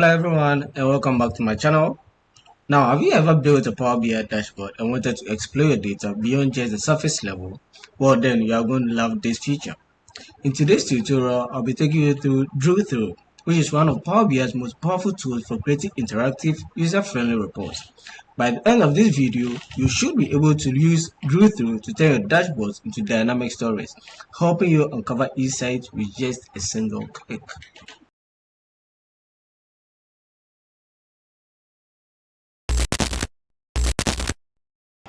Hello everyone and welcome back to my channel. Now, have you ever built a Power BI dashboard and wanted to explore your data beyond just the surface level? Well, then you are going to love this feature. In today's tutorial, I'll be taking you through Drill Through, which is one of Power BI's most powerful tools for creating interactive, user-friendly reports. By the end of this video, you should be able to use Drill Through to turn your dashboards into dynamic stories, helping you uncover insights with just a single click.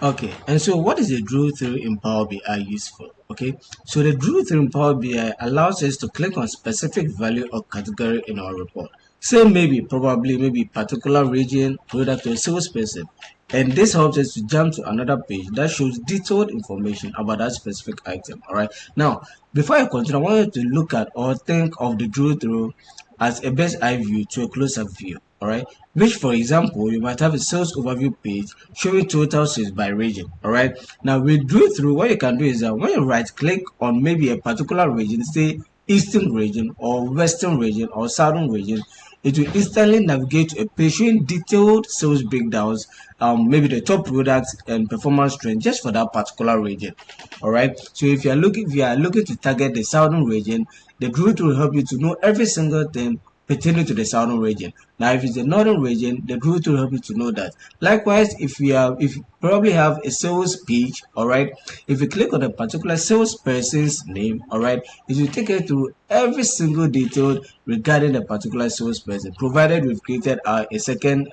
Okay, and so what is the drill through in Power BI used for? Okay, so the drill through in Power BI allows us to click on specific value or category in our report. Say maybe particular region, product or salesperson. And this helps us to jump to another page that shows detailed information about that specific item. All right. Now, before I continue, I want you to look at or think of the drill through as a bird's eye view to a close-up view. All right, which for example you might have a sales overview page showing total sales by region. All right, now we drew through. What you can do is that when you right click on maybe a particular region, say eastern region or western region or southern region, it will instantly navigate to a page showing detailed sales breakdowns, maybe the top products and performance trend just for that particular region. All right, so if you are looking to target the southern region, the drill will help you to know every single thing pertaining to the southern region. Now, if it's the northern region, the drill will help you to know that. Likewise, if you probably have a sales page, all right, if you click on a particular salesperson's name, all right, it will take you through every single detail regarding the particular salesperson, provided we've created a second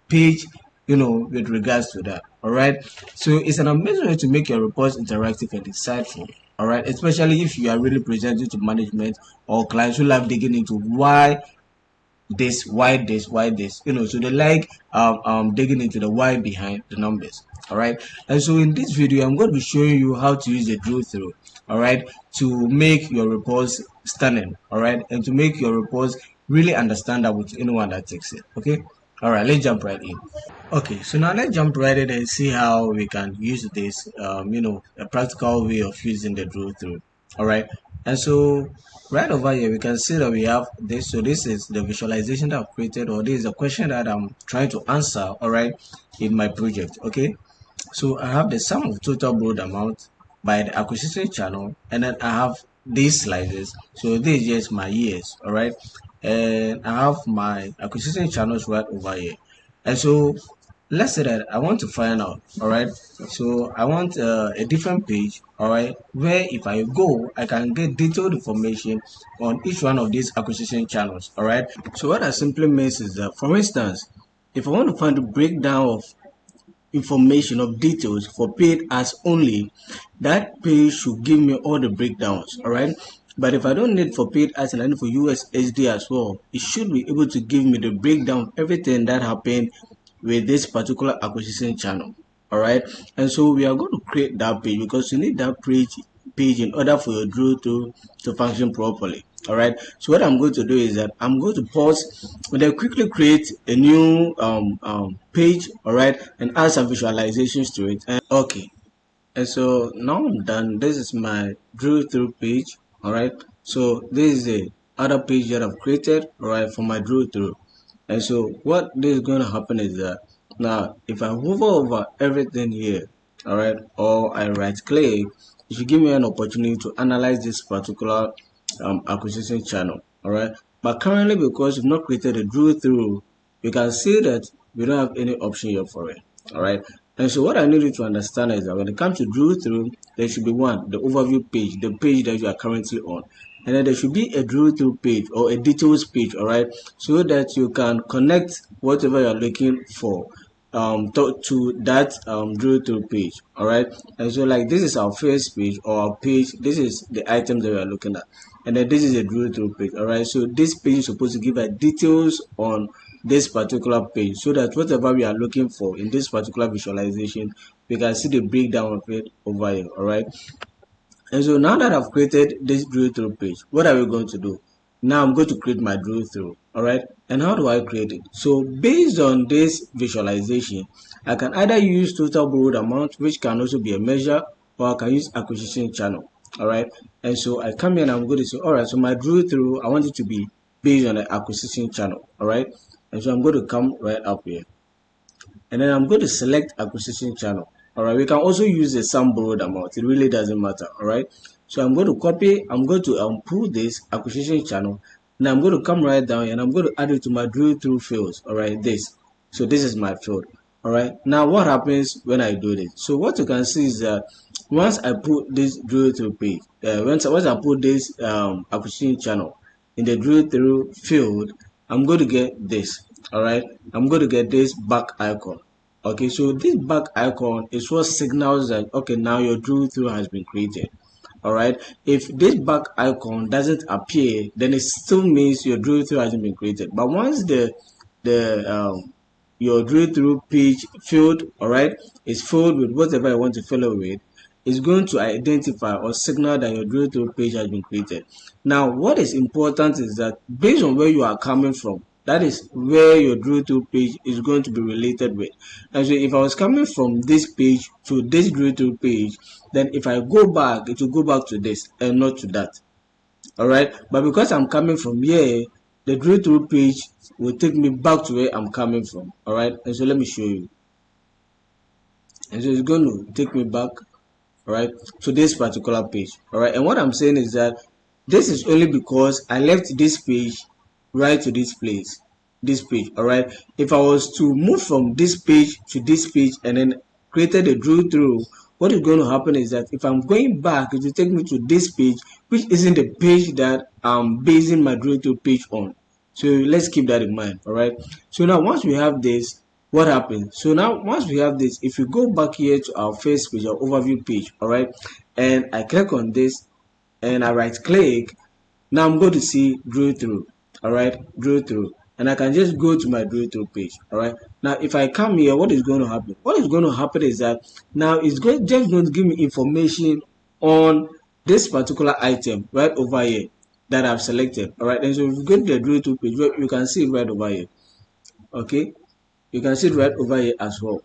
page, with regards to that. All right, so it's an amazing way to make your reports interactive and insightful. All right, especially if you are really presenting to management or clients who love digging into why this, so they like digging into the why behind the numbers. All right, and so in this video I'm going to be showing you how to use the drill through, all right, to make your reports stunning, all right, and to make your reports really understandable to anyone that takes it. Okay, all right, let's jump right in. Okay, so now let's jump right in and see how we can use this, a practical way of using the drill through. All right, and so right over here we can see that we have this. So this is the visualization that I've created, or this is a question that I'm trying to answer. All right, in my project. Okay, so I have the sum of total broad amount by the acquisition channel, and then I have these slices. So this is just my years. All right, and I have my acquisition channels right over here, and so let's say that I want to find out. All right, so I want a different page, all right, where if I go I can get detailed information on each one of these acquisition channels. All right, so what that simply means is that, for instance, if I want to find the breakdown of information of details for paid ads only, that page should give me all the breakdowns. All right, but if I don't need for paid ads and I need for USSD as well, it should be able to give me the breakdown of everything that happened with this particular acquisition channel. All right, and so we are going to create that page because you need that page in order for your drill to function properly. All right, so what I'm going to do is that I'm going to pause and then quickly create a new page, all right, and add some visualizations to it. And okay, and so now I'm done. This is my drill through page. All right, so this is the other page that I've created, all right, for my drill through. And so what this is going to happen is that now if I hover over everything here, all right, or I right click, it should give me an opportunity to analyze this particular acquisition channel. All right, but currently, because we've not created a drill through, you can see that we don't have any option here for it. All right, and so what I need you to understand is that when it comes to drill through, there should be the overview page, the page that you are currently on, and then there should be a drill through page or a details page, all right, so that you can connect whatever you're looking for to that drill through page. All right, and so like this is our first page or our page, this is the items that we are looking at, and then this is a drill through page. All right, so this page is supposed to give us details on this particular page so that whatever we are looking for in this particular visualization, we can see the breakdown of it over here. All right, and so now that I've created this drill through page, what are we going to do? Now I'm going to create my drill through. All right, and how do I create it? So based on this visualization, I can either use total borrowed amount, which can also be a measure, or I can use acquisition channel. All right, and so I come here and I'm going to say, all right, so my drill through, I want it to be based on the acquisition channel. All right, And so I'm going to come right up here, and then I'm going to select acquisition channel. All right, we can also use the sum borrowed amount. It really doesn't matter. All right, so I'm going to copy. I'm going to pull this acquisition channel. Now I'm going to come right down here, and I'm going to add it to my drill through fields. All right, this. So this is my field. All right, now what happens when I do this? So what you can see is that once I put this drill through page, once I put this acquisition channel in the drill through field, I'm going to get this. All right, I'm going to get this back icon. Okay, so this back icon is what signals that okay, now your drill through has been created. All right, if this back icon doesn't appear, then it still means your drill through hasn't been created. But once the your drill through page field, all right, is filled with whatever you want to fill it with, is going to identify or signal that your drill through page has been created. Now, what is important is that based on where you are coming from, that is where your drill through page is going to be related with. And so if I was coming from this page to this drill through page, then if I go back, it will go back to this and not to that. All right, but because I'm coming from here, the drill through page will take me back to where I'm coming from. All right, and so let me show you. And so it's going to take me back, all right, to this particular page. All right, and what I'm saying is that this is only because I left this page right to this place, this page. All right, if I was to move from this page to this page and then created a drill through, what is going to happen is that if I'm going back, it will take me to this page, which isn't the page that I'm basing my drill through page on. So let's keep that in mind. All right, so now once we have this, what happens? So now once we have this, if we go back here to our first page, our overview page, all right, and I click on this and I right click, now I'm going to see drill through. All right, drill through, and I can just go to my drill through page. All right, now if I come here, what is going to happen? What is going to happen is that now it's just going to give me information on this particular item right over here that I've selected. All right, and so if you go to the drill through page, you can see it right over here. Okay, you can see it right over here as well.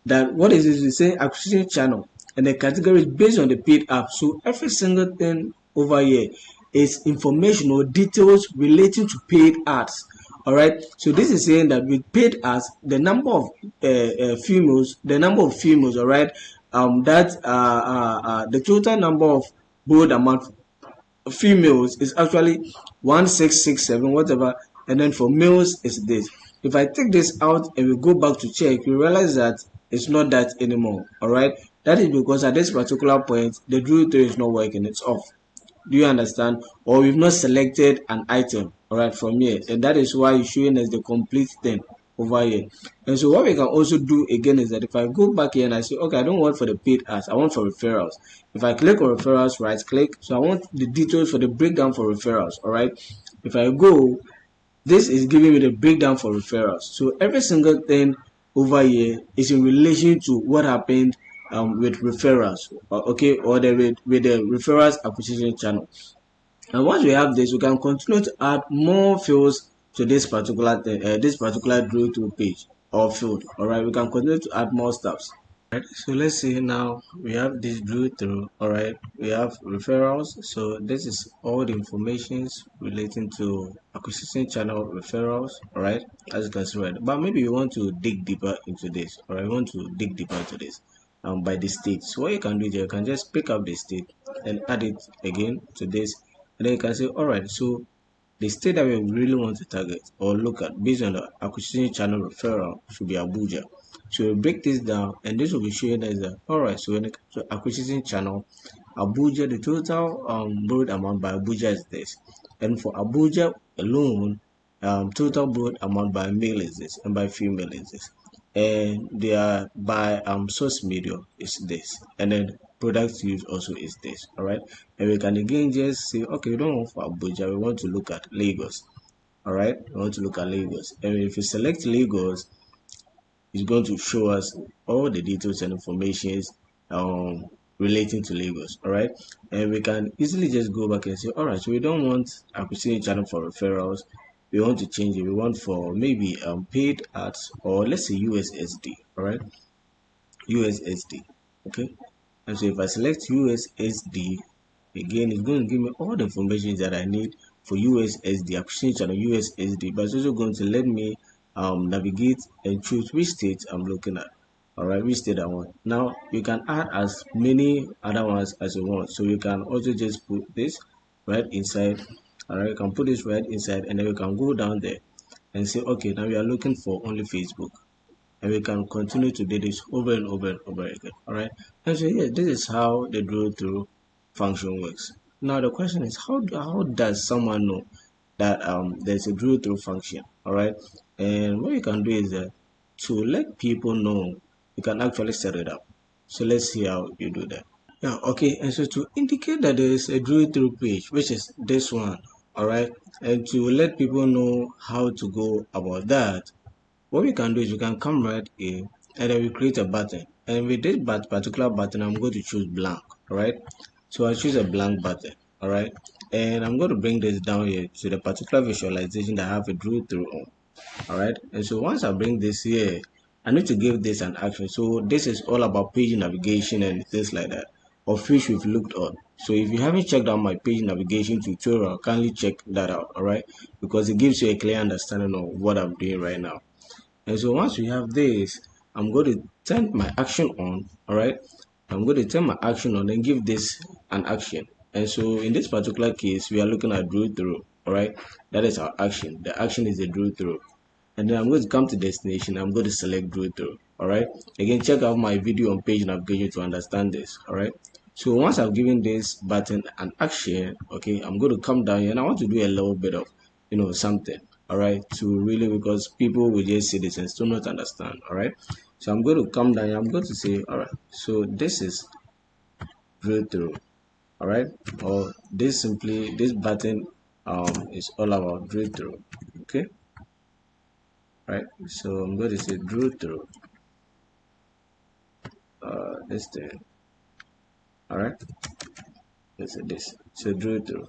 That what is this? It's saying acquisition channel, and the category is based on the paid app. So every single thing over here is information or details relating to paid ads. All right, so this is saying that with paid ads, the number of females, all right, the total number of board amount females is actually 1667 whatever, and then for males is this. If I take this out and we go back to check, you realize that it's not that anymore. All right, that is because at this particular point the drill through is not working, it's off. Do you understand? Or we've not selected an item, all right, from here, and that is why it's showing us the complete thing over here. And so what we can also do again is that if I go back here and I say, okay, I don't want for the paid ads, I want for referrals. If I click on referrals, right click, so I want the details for the breakdown for referrals. All right, if I go, this is giving me the breakdown for referrals. So every single thing over here is in relation to what happened with referrals, okay, or with the referrals acquisition channel. And once we have this, we can continue to add more fields to this particular drill through page or field. All right, we can continue to add more stuffs. Right, so let's see now we have this drill through. All right, we have referrals. So this is all the informations relating to acquisition channel referrals. All right, as you can see, right, but maybe you want to dig deeper into this. All right, you want to dig deeper into this by the state. So what you can do is you can just pick up the state and add it again to this, and then you can say, all right, so the state that we really want to target or look at based on the acquisition channel referral should be Abuja. So we'll break this down, and this will be showing us that all right, so when it comes to acquisition channel, Abuja, the total borrowed amount by Abuja is this, and for Abuja alone, total borrowed amount by male is this, and by female is this, and they are by source media is this, and then product use also is this. All right, and we can again just say, okay, we don't want for Abuja, we want to look at Lagos. All right, we want to look at Lagos, and if you select Lagos, it's going to show us all the details and informations relating to Lagos. All right, and we can easily just go back and say, all right, so we don't want acquisition channel for referrals, we want to change it, we want for maybe paid ads, or let's say USSD. All right, USSD. Okay, and so if I select USSD, again it's going to give me all the information that I need for USSD acquisition channel USSD, but it's also going to let me navigate and choose which state I'm looking at. All right, which state I want. Now you can add as many other ones as you want. So you can also just put this right inside. All right, you can put this right inside, and then we can go down there and say, okay, now we are looking for only Facebook, and we can continue to do this over and over and over again. All right, and so yeah, this is how the drill through function works. Now the question is, how does someone know that there's a drill through function? All right, and what you can do is that to let people know, you can actually set it up. So let's see how you do that. Yeah, okay, and so to indicate that there is a drill through page, which is this one, all right, and to let people know how to go about that, what we can do is we can come right here and then we create a button, and with this particular button I'm going to choose blank. All right, so I choose a blank button. All right, and I'm going to bring this down here to the particular visualization that I have a drill through on. All right, and so once I bring this here, I need to give this an action. So this is all about page navigation and things like that, of which we've looked on. So if you haven't checked out my page navigation tutorial, kindly check that out. All right, because it gives you a clear understanding of what I'm doing right now. And so once we have this, I'm going to turn my action on. All right, I'm going to turn my action on and give this an action. And so in this particular case, we are looking at drill through. All right, that is our action. The action is the drill through. And then I'm going to come to destination. I'm going to select drill through. All right, again, check out my video on page navigation to understand this. All right, so once I've given this button an action, okay, I'm going to come down here and I want to do a little bit of something. All right, to really, because people will just see this and still not understand. All right, so I'm going to come down here. I'm going to say, all right, so this is drill through. All right, or this button is all about drill through. Okay, right, so I'm going to say drill through this thing. All right, let's say this, so drill through.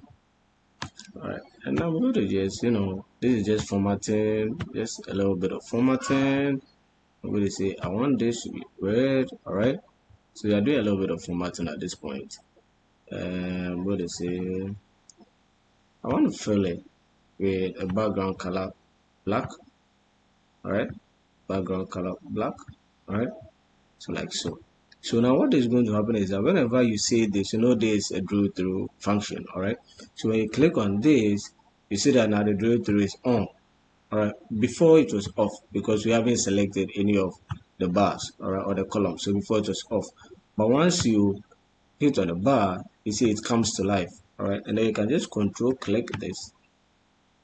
All right, and now I'm going to just this is just formatting, just a little bit of formatting. I'm going to say I want this to be red. All right, so we are doing a little bit of formatting at this point. And I'm going to say I want to fill it with a background color black. All right, background color black. All right, so like so. So now what is going to happen is that whenever you see this, this is a drill through function. All right, so when you click on this, you see that now the drill through is on. All right, before it was off because we haven't selected any of the bars, all right, or the columns. So before it was off, but once you hit on the bar, you see it comes to life. All right, and then you can just control click this.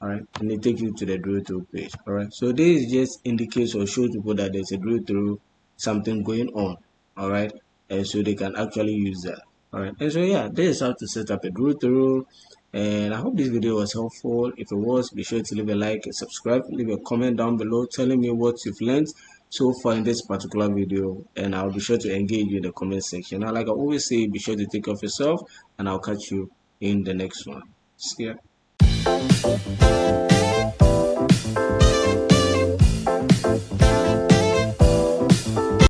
All right, and it takes you to the drill through page. All right, so this just indicates or shows people that there's a drill through, something going on. All right, and so they can actually use that. All right, and so yeah, this is how to set up a drill through. And I hope this video was helpful. If it was, be sure to leave a like and subscribe. Leave a comment down below telling me what you've learned so far in this particular video, and I'll be sure to engage you in the comment section. Now, like I always say, be sure to take care of yourself, and I'll catch you in the next one. See ya.